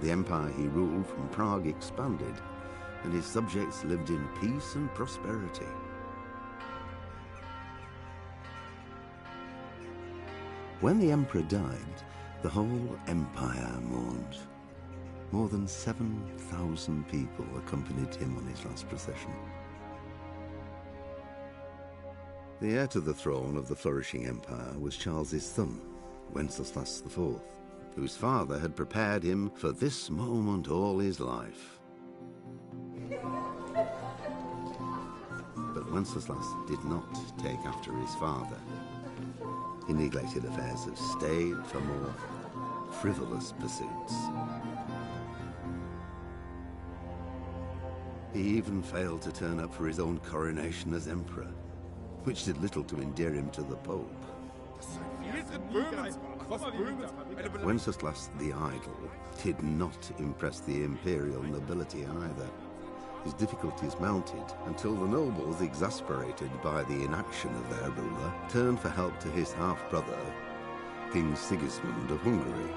The empire he ruled from Prague expanded, and his subjects lived in peace and prosperity. When the emperor died, the whole empire mourned. More than 7,000 people accompanied him on his last procession. The heir to the throne of the flourishing empire was Charles's son, Wenceslas IV, whose father had prepared him for this moment all his life. But Wenceslas did not take after his father. He neglected affairs of state for more frivolous pursuits. He even failed to turn up for his own coronation as emperor, which did little to endear him to the Pope. Wenceslas the Idle did not impress the imperial nobility either. His difficulties mounted until the nobles, exasperated by the inaction of their ruler, turned for help to his half-brother, King Sigismund of Hungary.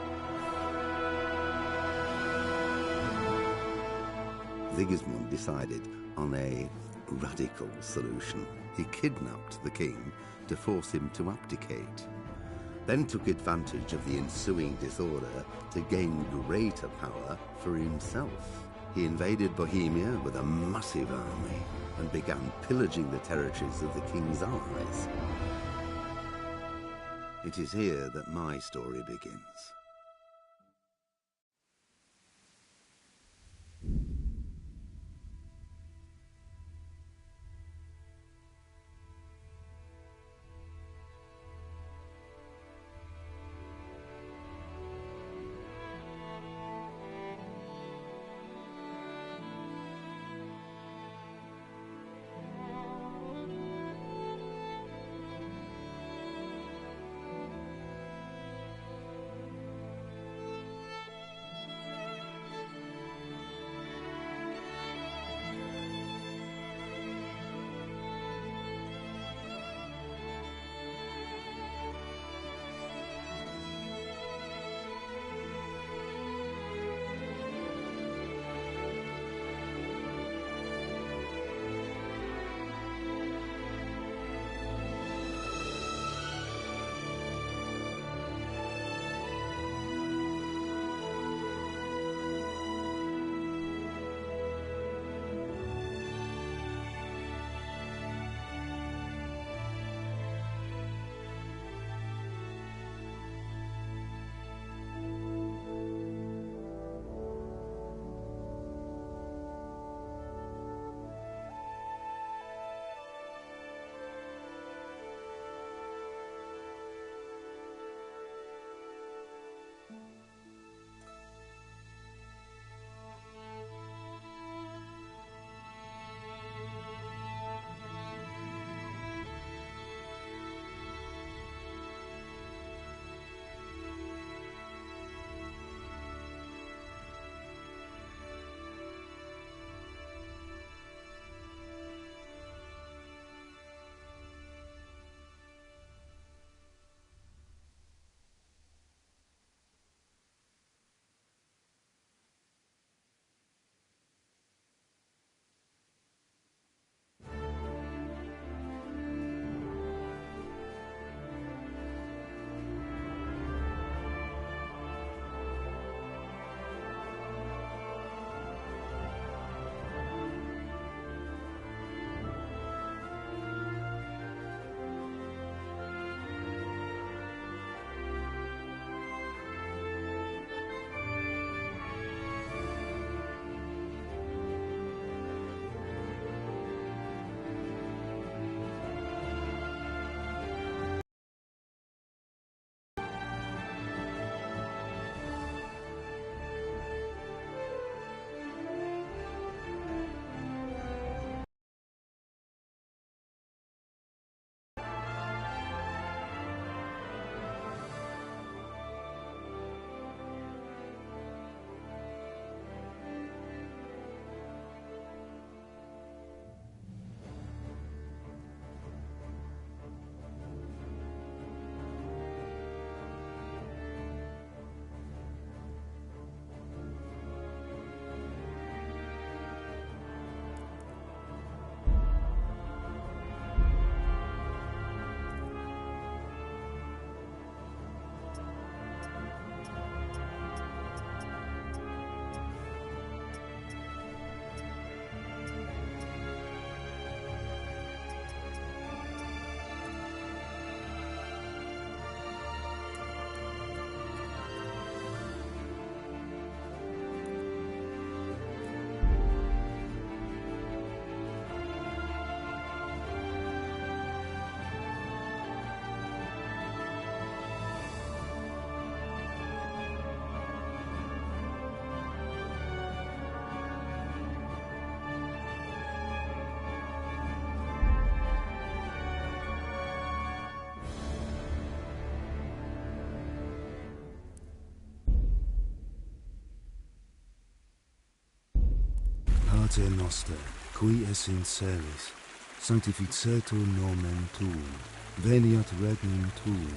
Sigismund decided on a radical solution. He kidnapped the king to force him to abdicate, then took advantage of the ensuing disorder to gain greater power for himself. He invaded Bohemia with a massive army and began pillaging the territories of the king's allies. It is here that my story begins. Pater noster, qui es in celis, sanctificetur nomen tuum, veniat regnum tuum.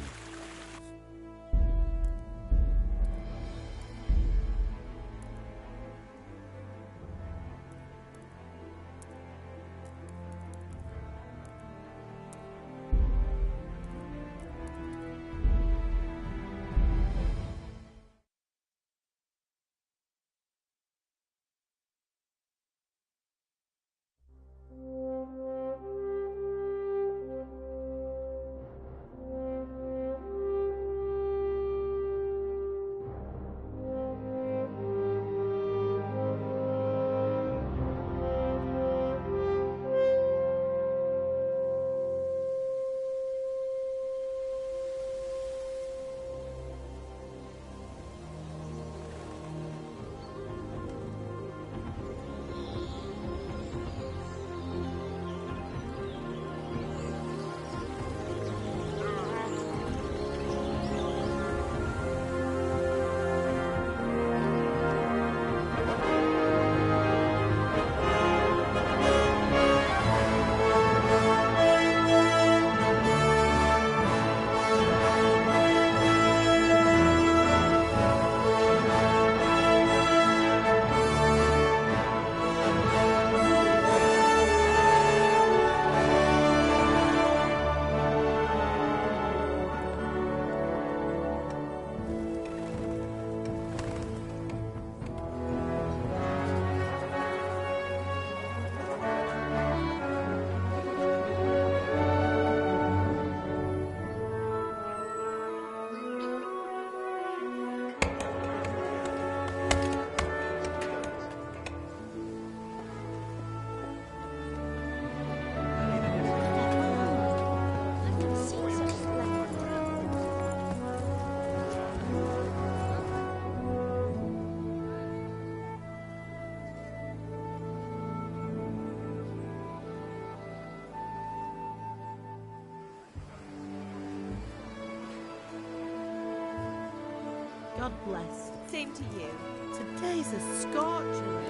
God bless. Same to you. Today's a scorcher.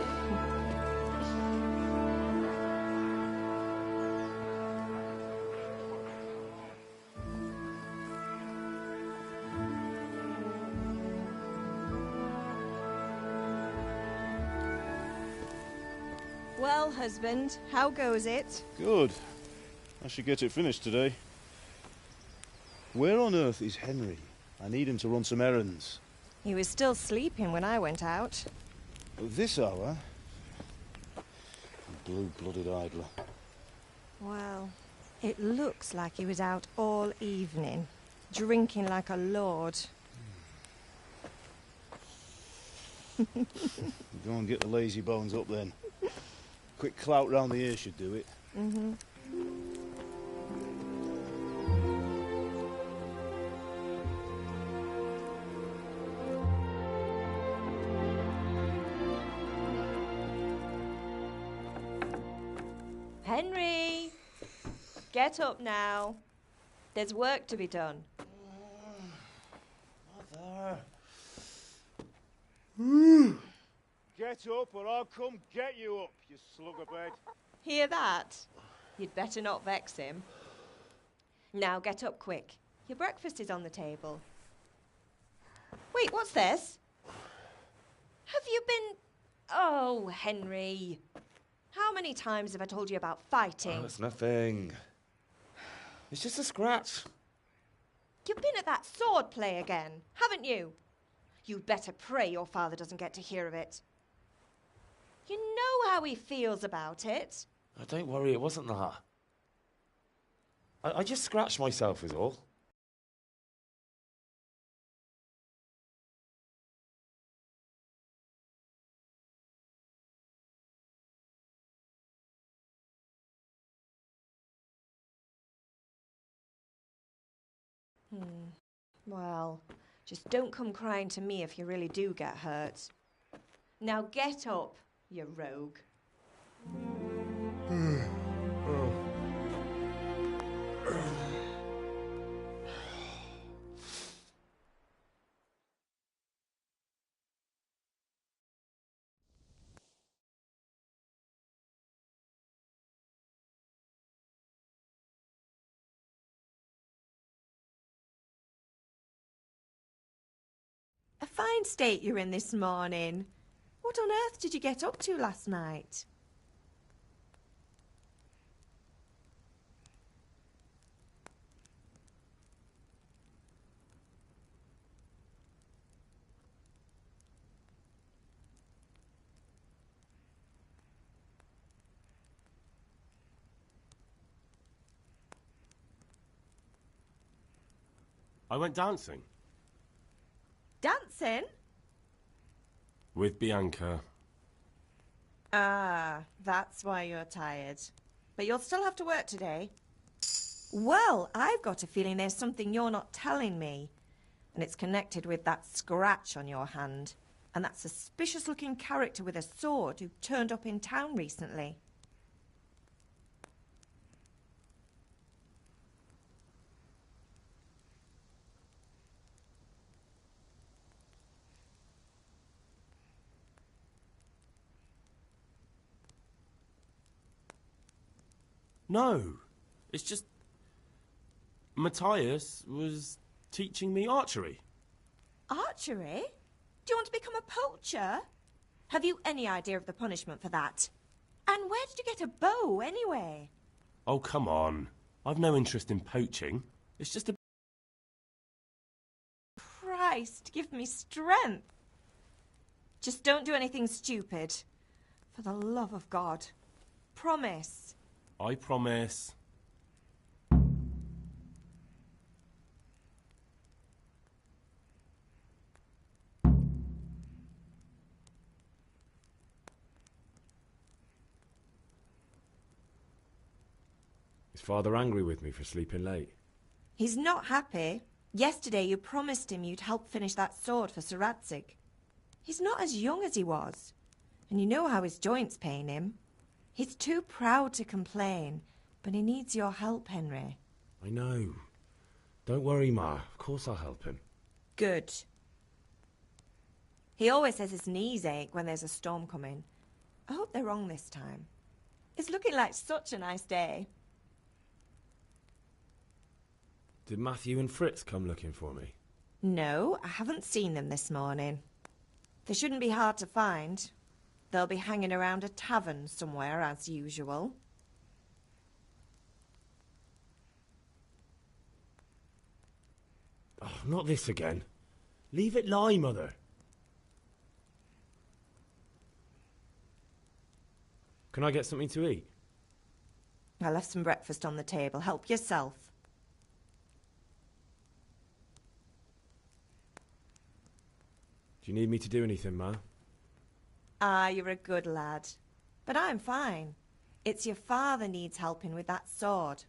Well, husband, how goes it? Good. I should get it finished today. Where on earth is Henry? I need him to run some errands. He was still sleeping when I went out. At this hour? Blue-blooded idler. Well, it looks like he was out all evening, drinking like a lord. Go and get the lazy bones up then. Quick clout round the ear should do it. Mm-hmm. Henry! Get up now. There's work to be done. Mother. Get up or I'll come get you up, you slugabed. Hear that? You'd better not vex him. Now get up quick. Your breakfast is on the table. Wait, what's this? Have you been... Oh, Henry. How many times have I told you about fighting? Oh, it's nothing. It's just a scratch. You've been at that sword play again, haven't you? You'd better pray your father doesn't get to hear of it. You know how he feels about it. Oh, don't worry, it wasn't that. I just scratched myself is all. Well, just don't come crying to me if you really do get hurt. Now get up, you rogue. A fine state you're in this morning. What on earth did you get up to last night? I went dancing. Dancing? With Bianca. Ah, that's why you're tired. But you'll still have to work today. Well, I've got a feeling there's something you're not telling me. And it's connected with that scratch on your hand. And that suspicious-looking character with a sword who turned up in town recently. No, it's just Matthias was teaching me archery. Archery? Do you want to become a poacher? Have you any idea of the punishment for that? And where did you get a bow, anyway? Oh, come on. I've no interest in poaching. It's just a... Christ, give me strength. Just don't do anything stupid. For the love of God. Promise. I promise. Is Father angry with me for sleeping late? He's not happy. Yesterday you promised him you'd help finish that sword for Sir Radzig. He's not as young as he was. And you know how his joints pain him. He's too proud to complain, but he needs your help, Henry. I know. Don't worry, Ma. Of course I'll help him. Good. He always says his knees ache when there's a storm coming. I hope they're wrong this time. It's looking like such a nice day. Did Matthew and Fritz come looking for me? No, I haven't seen them this morning. They shouldn't be hard to find. They'll be hanging around a tavern somewhere, as usual. Oh, not this again. Leave it lie, Mother. Can I get something to eat? I left some breakfast on the table. Help yourself. Do you need me to do anything, Ma? Ah, you're a good lad. But I'm fine. It's your father needs helping with that sword.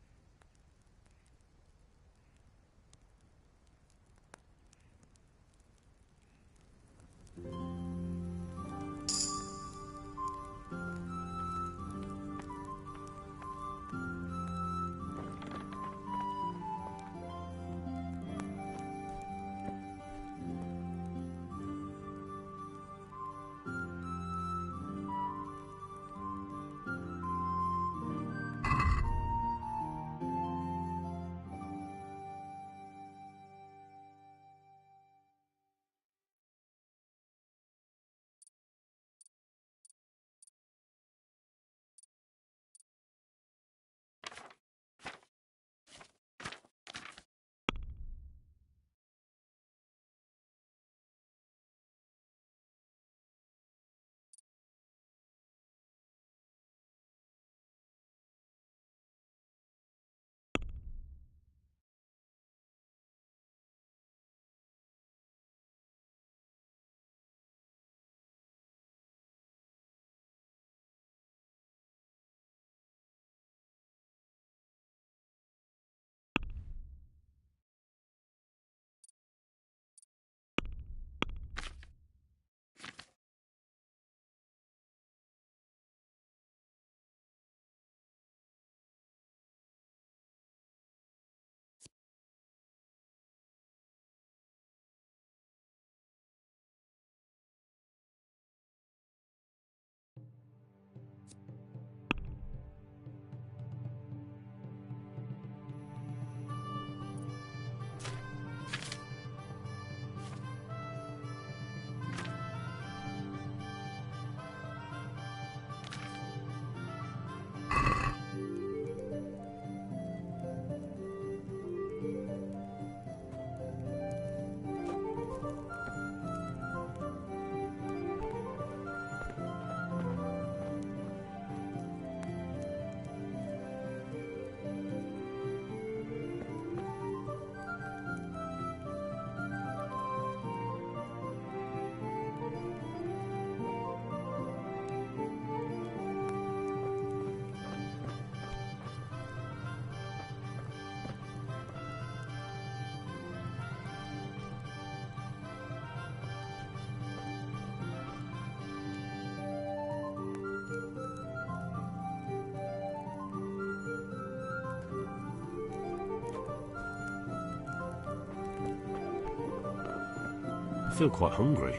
feel quite hungry.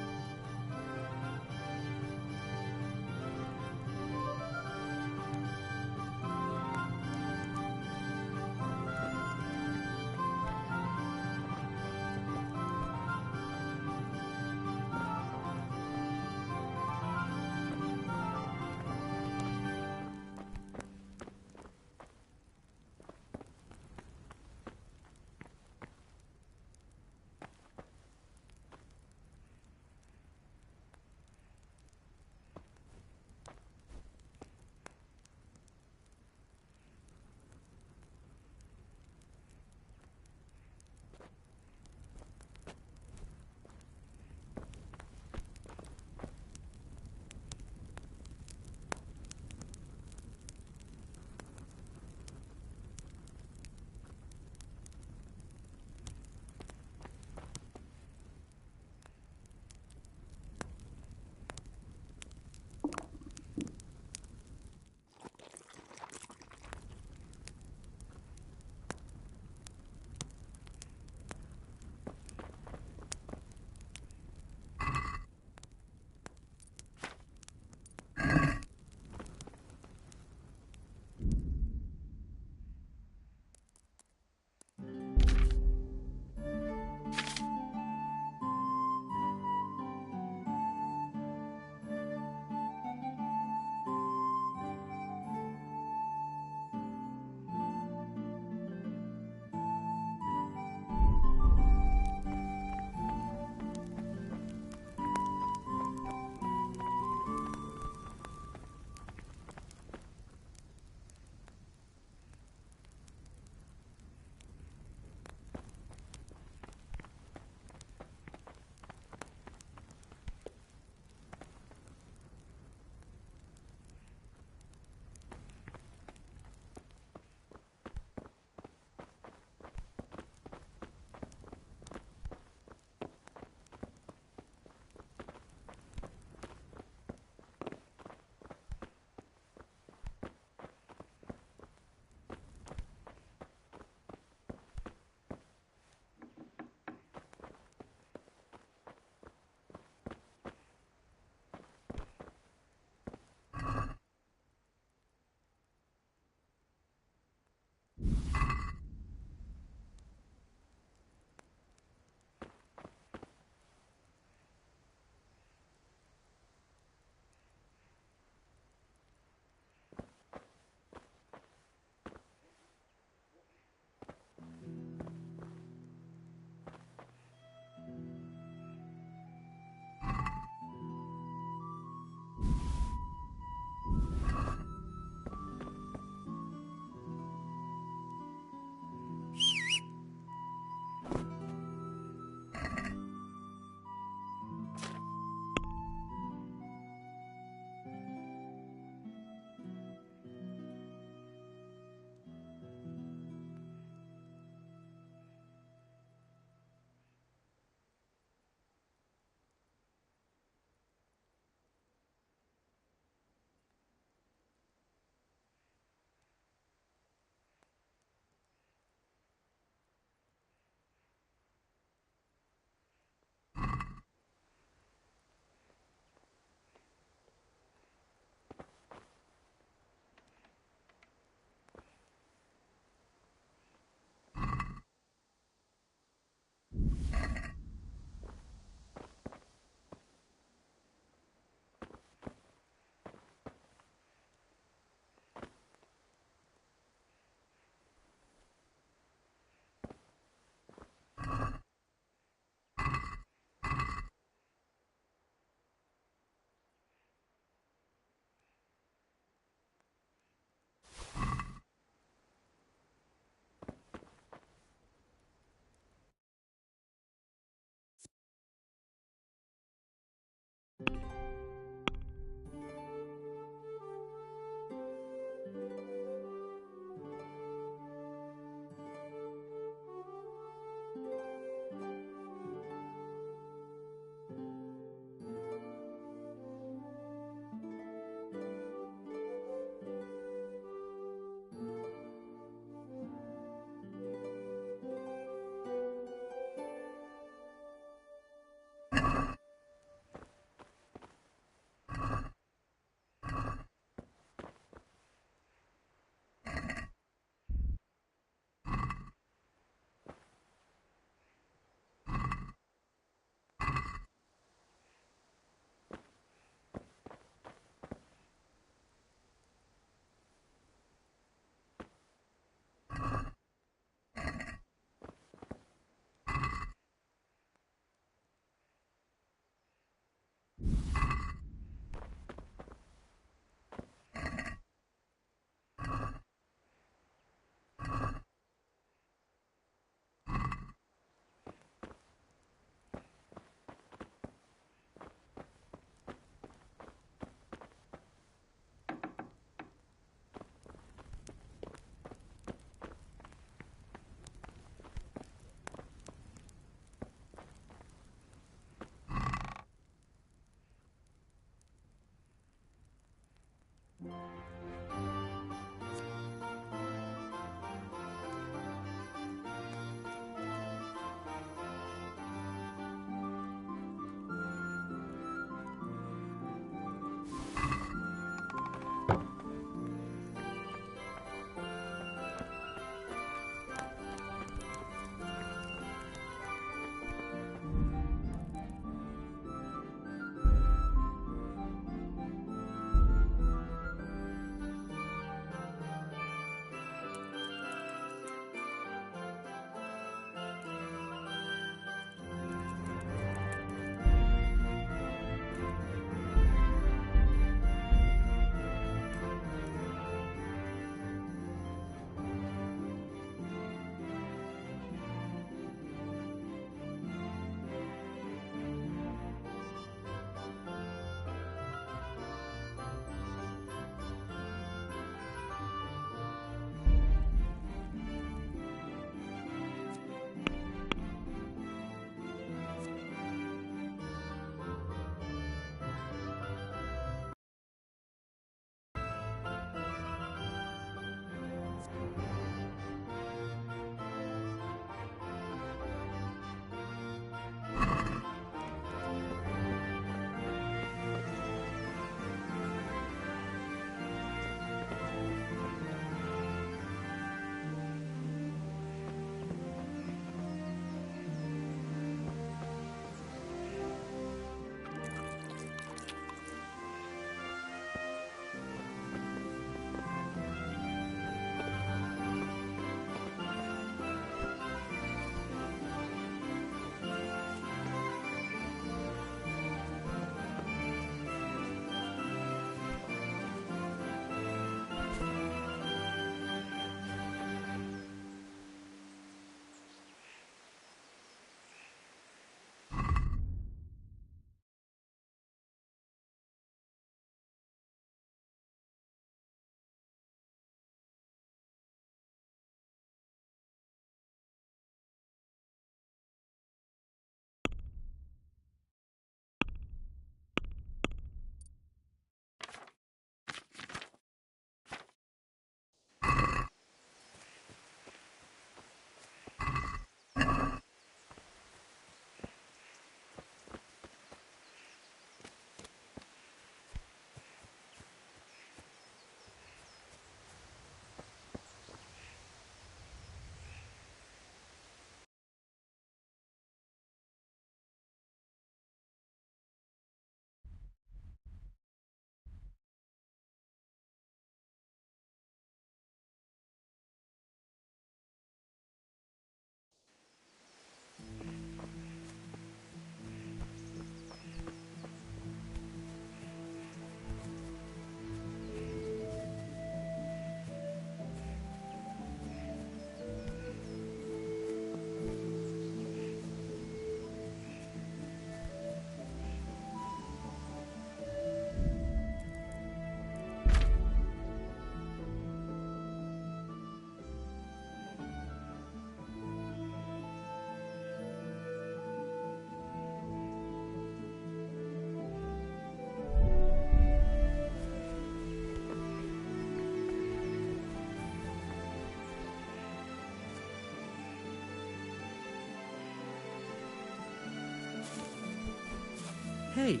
Hey.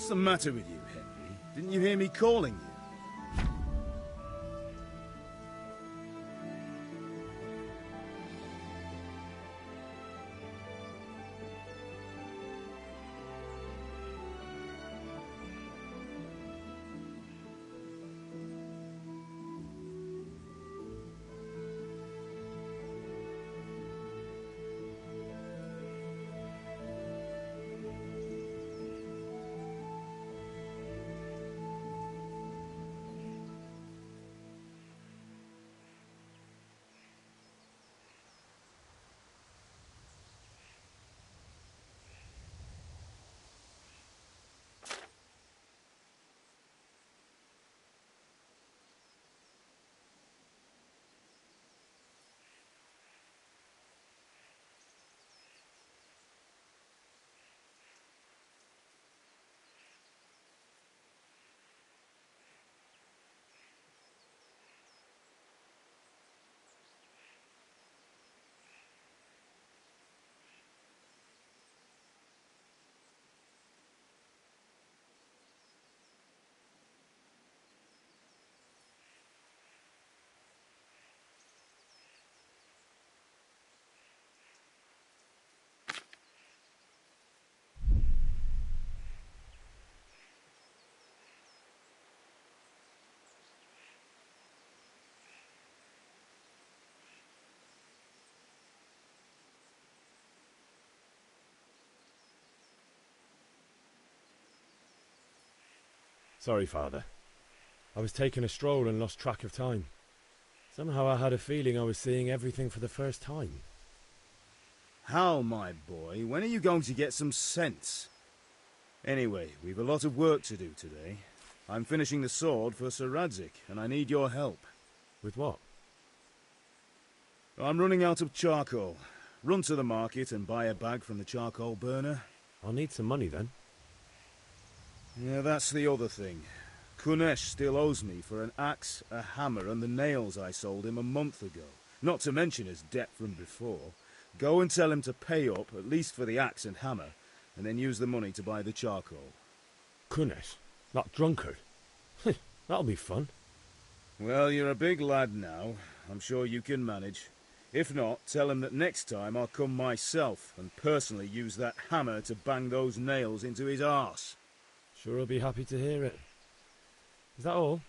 What's the matter with you, Henry? Didn't you hear me calling you? Sorry, Father. I was taking a stroll and lost track of time. Somehow I had a feeling I was seeing everything for the first time. Hal, my boy, when are you going to get some sense? Anyway, we've a lot of work to do today. I'm finishing the sword for Sir Radzig, and I need your help. With what? I'm running out of charcoal. Run to the market and buy a bag from the charcoal burner. I'll need some money then. Yeah, that's the other thing. Kunesh still owes me for an axe, a hammer, and the nails I sold him a month ago. Not to mention his debt from before. Go and tell him to pay up, at least for the axe and hammer, and then use the money to buy the charcoal. Kunesh? That drunkard? That'll be fun. Well, you're a big lad now. I'm sure you can manage. If not, tell him that next time I'll come myself and personally use that hammer to bang those nails into his arse. Sure I'll be happy to hear it. Is that all?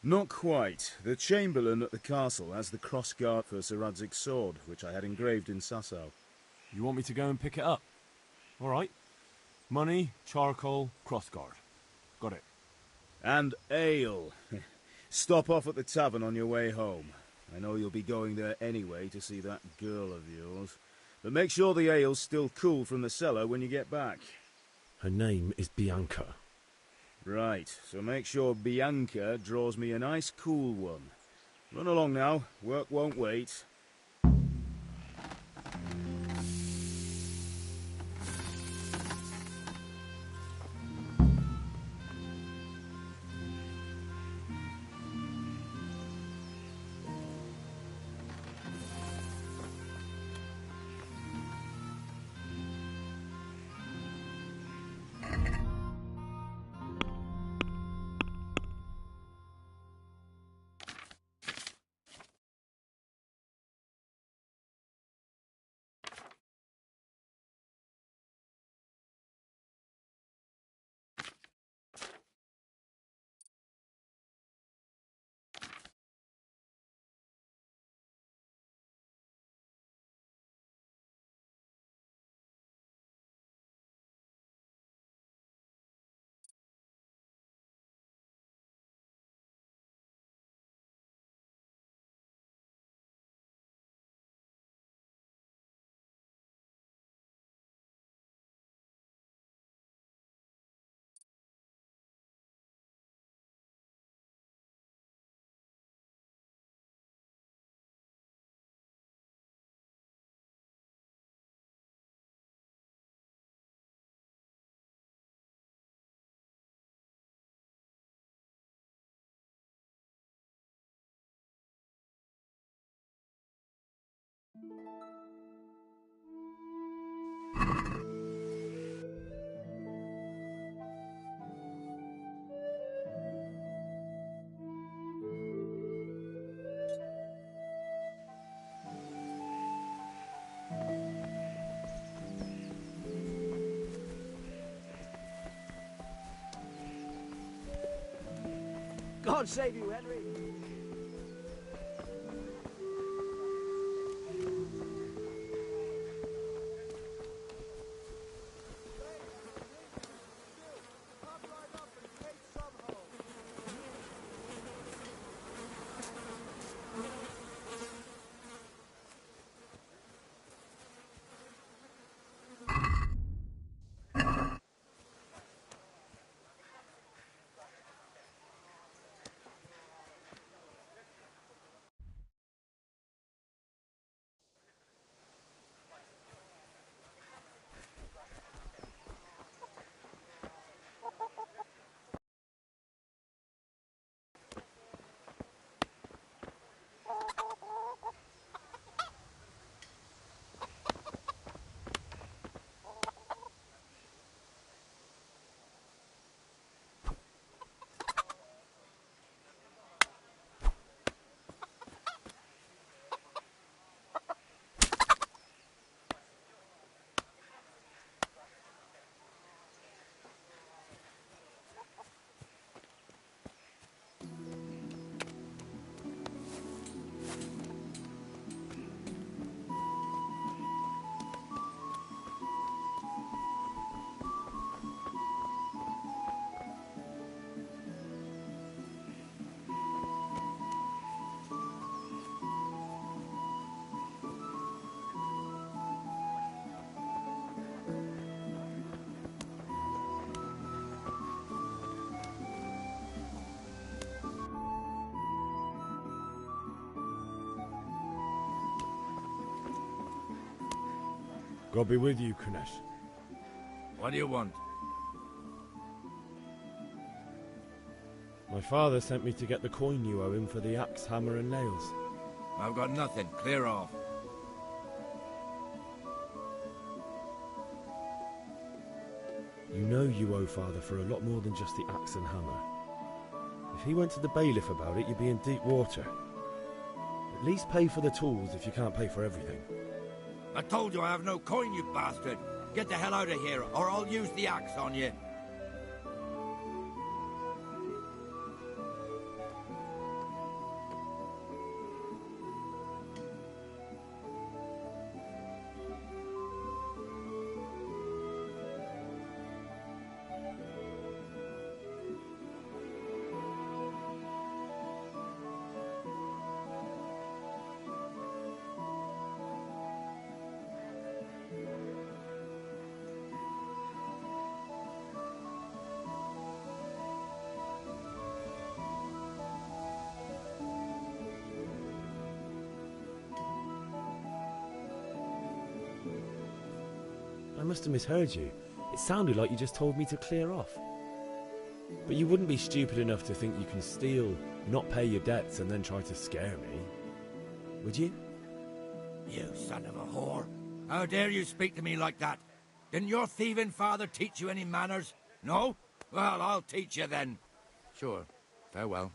Not quite. The Chamberlain at the castle has the crossguard for Sir Radzig's sword, which I had engraved in Sasau. You want me to go and pick it up? All right. Money, charcoal, crossguard. Got it. And ale. Stop off at the tavern on your way home. I know you'll be going there anyway to see that girl of yours. But make sure the ale's still cool from the cellar when you get back. Her name is Bianca. Right, so make sure Bianca draws me a nice cool one. Run along now, work won't wait. God save you, Henry! God be with you, Kunesh. What do you want? My father sent me to get the coin you owe him for the axe, hammer and nails. I've got nothing. Clear off. You know you owe father for a lot more than just the axe and hammer. If he went to the bailiff about it, you'd be in deep water. At least pay for the tools if you can't pay for everything. I told you I have no coin, you bastard. Get the hell out of here, or I'll use the axe on you. I must have misheard you. It sounded like you just told me to clear off. But you wouldn't be stupid enough to think you can steal, not pay your debts, and then try to scare me, would you? You son of a whore. How dare you speak to me like that? Didn't your thieving father teach you any manners? No? Well, I'll teach you then. Sure. Farewell.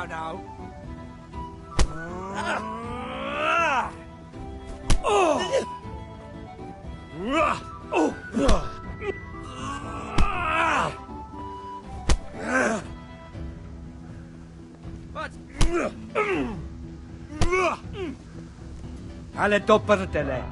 Now. What? Alle doppertele.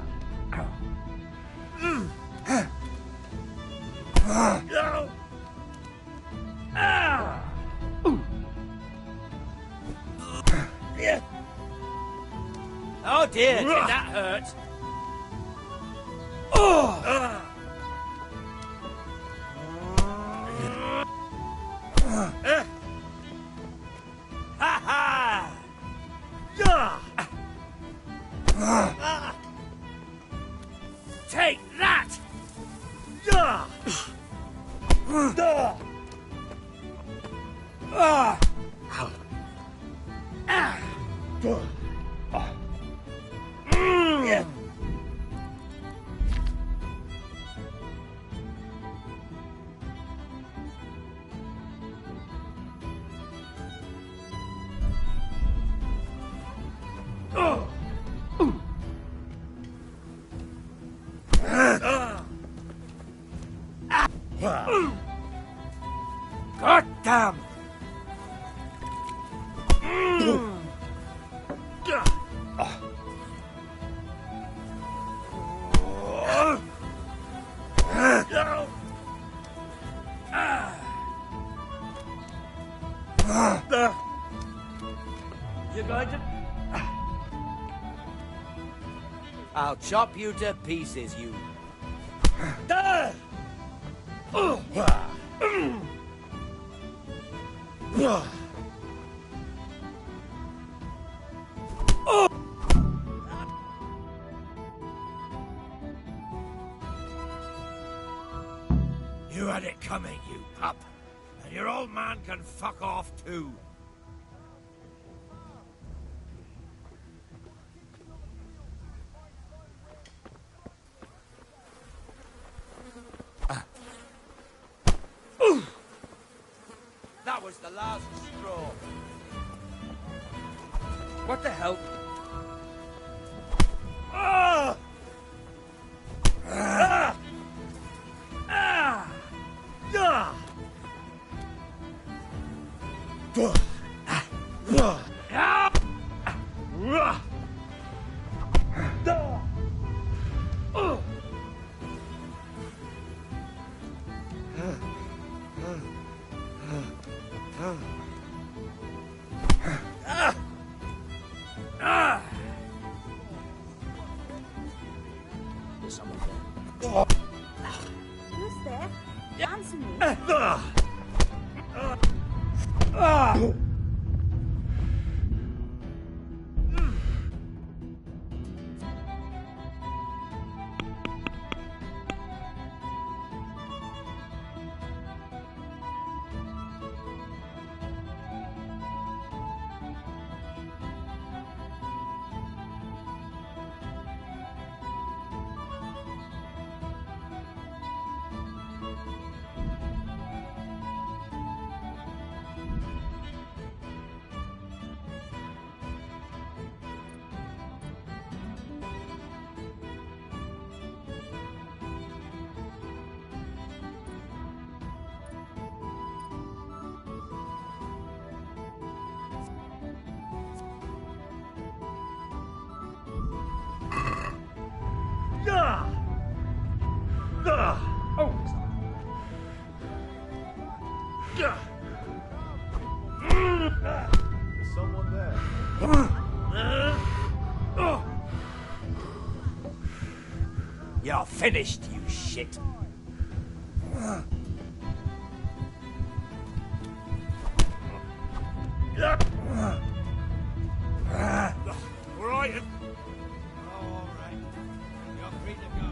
Oh dear, did that hurt? Ha ha! Take that! God damn! You're going to... I'll chop you to pieces, you. You had it coming, you pup. And your old man can fuck off too. That was the last straw. What the hell? There's someone there. Who's there? Answer me. Someone there. You're finished, you shit. All right. All right. You're free to go.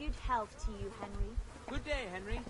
Good health to you, Henry. Good day, Henry.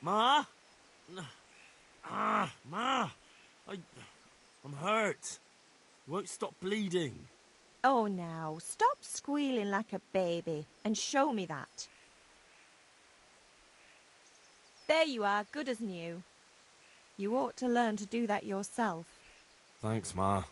Ma? Ma! I'm hurt. You won't stop bleeding. Oh, now, stop squealing like a baby and show me that. There you are, good as new. You ought to learn to do that yourself. Thanks, Ma.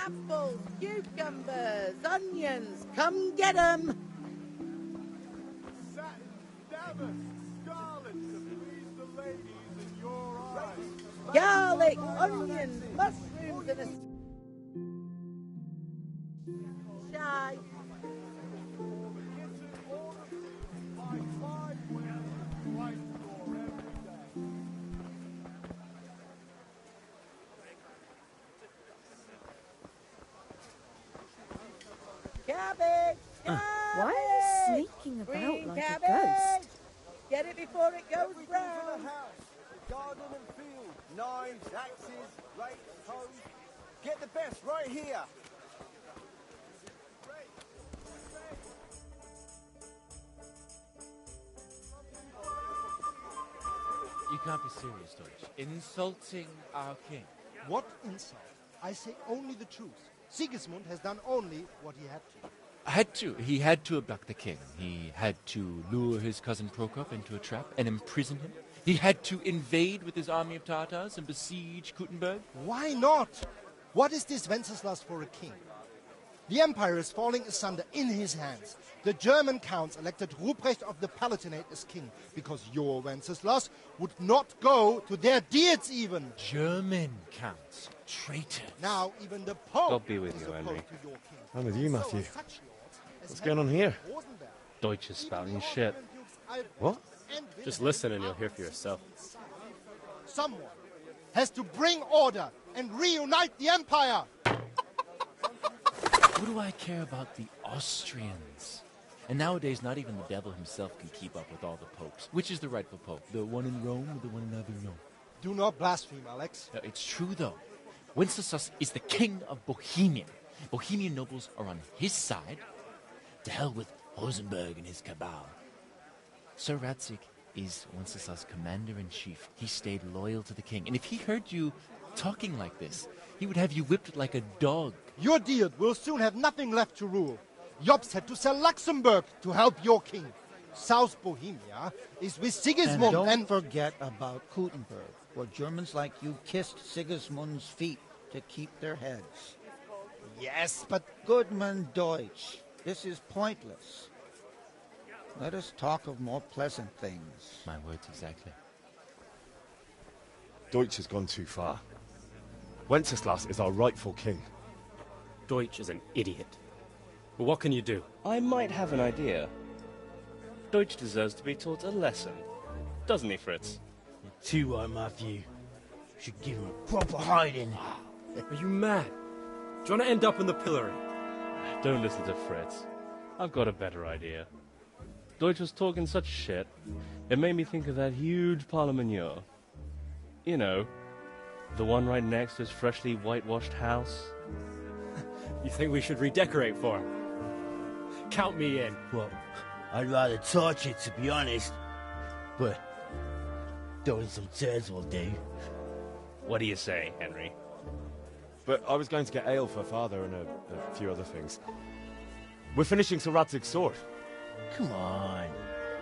apples, cucumbers, onions. Come get 'em. Satin, damask, scarlet to please the ladies in your eyes. Garlic, onions, mushrooms, and a shy. Cabbage! Why are you sneaking about Green like cabbage. a ghost? Get it before it goes brown. Garden and field, knives, axes, rakes, hoes. Get the best right here. You can't be serious, Deutsch. Insulting our king. What insult? I say only the truth. Sigismund has done only what he had to. He had to abduct the king. He had to lure his cousin Prokop into a trap and imprison him. He had to invade with his army of Tartars and besiege Kuttenberg. Why not? What is this Wenceslas for a king? The empire is falling asunder in his hands. The German counts elected Ruprecht of the Palatinate as king because your Wenceslas would not go to their deeds even. German counts. Traitors. Now even the Pope God be with is you, opposed Henry. to your king. I'm with you, Matthew. So such lords as What's going on here? Rosenberg, Deutsch is spouting shit. What? Just listen and you'll hear for yourself. someone has to bring order and reunite the empire. What do I care about the Austrians? And nowadays, not even the devil himself can keep up with all the popes. Which is the rightful pope? The one in Rome or the one in Avignon? Do not blaspheme, Alex. No, it's true, though. Wenceslas is the king of Bohemia. Bohemian nobles are on his side. To hell with Rosenberg and his cabal. Sir Radzig is Wenceslas' commander-in-chief. He stayed loyal to the king. And if he heard you talking like this, he would have you whipped like a dog. Your deal will soon have nothing left to rule. Jobst had to sell Luxembourg to help your king. South Bohemia is with Sigismund and don't forget about Kuttenberg, where Germans like you kissed Sigismund's feet to keep their heads. Yes, but... Goodman Deutsch, this is pointless. Let us talk of more pleasant things. My words exactly. Deutsch has gone too far. Wenceslas is our rightful king. Deutsch is an idiot. But what can you do? I might have an idea. Deutsch deserves to be taught a lesson. Doesn't he, Fritz? You're too right, Matthew. Should give him a proper hiding. Are you mad? Do you want to end up in the pillory? Don't listen to Fritz. I've got a better idea. Deutsch was talking such shit, it made me think of that huge parliament. You know, the one right next to his freshly whitewashed house. You think we should redecorate for him? Count me in. Well, I'd rather torch it, to be honest. But throwing some turds will do. What do you say, Henry? But I was going to get ale for father and a few other things. We're finishing Sir Radzig's sword. Come on.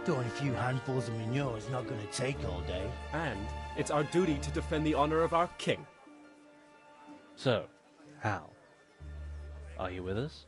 Throwing a few handfuls of manure is not going to take all day. And it's our duty to defend the honor of our king. So, Hal, are you with us?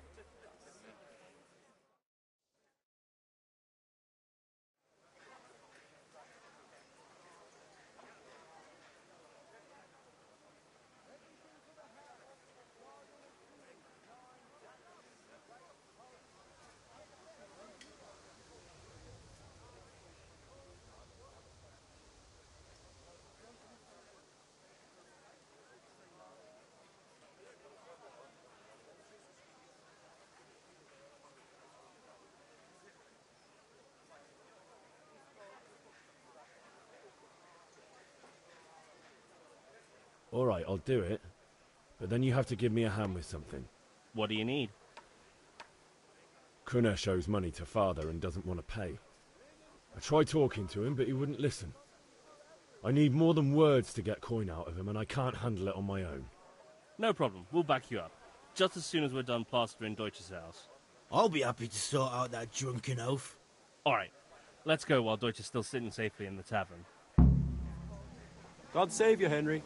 All right, I'll do it. But then you have to give me a hand with something. What do you need? Krunesh owes money to father and doesn't want to pay. I tried talking to him, but he wouldn't listen. I need more than words to get coin out of him, and I can't handle it on my own. No problem. We'll back you up. Just as soon as we're done plastering Deutsch's house. I'll be happy to sort out that drunken oaf. All right. Let's go while Deutsch is still sitting safely in the tavern. God save you, Henry.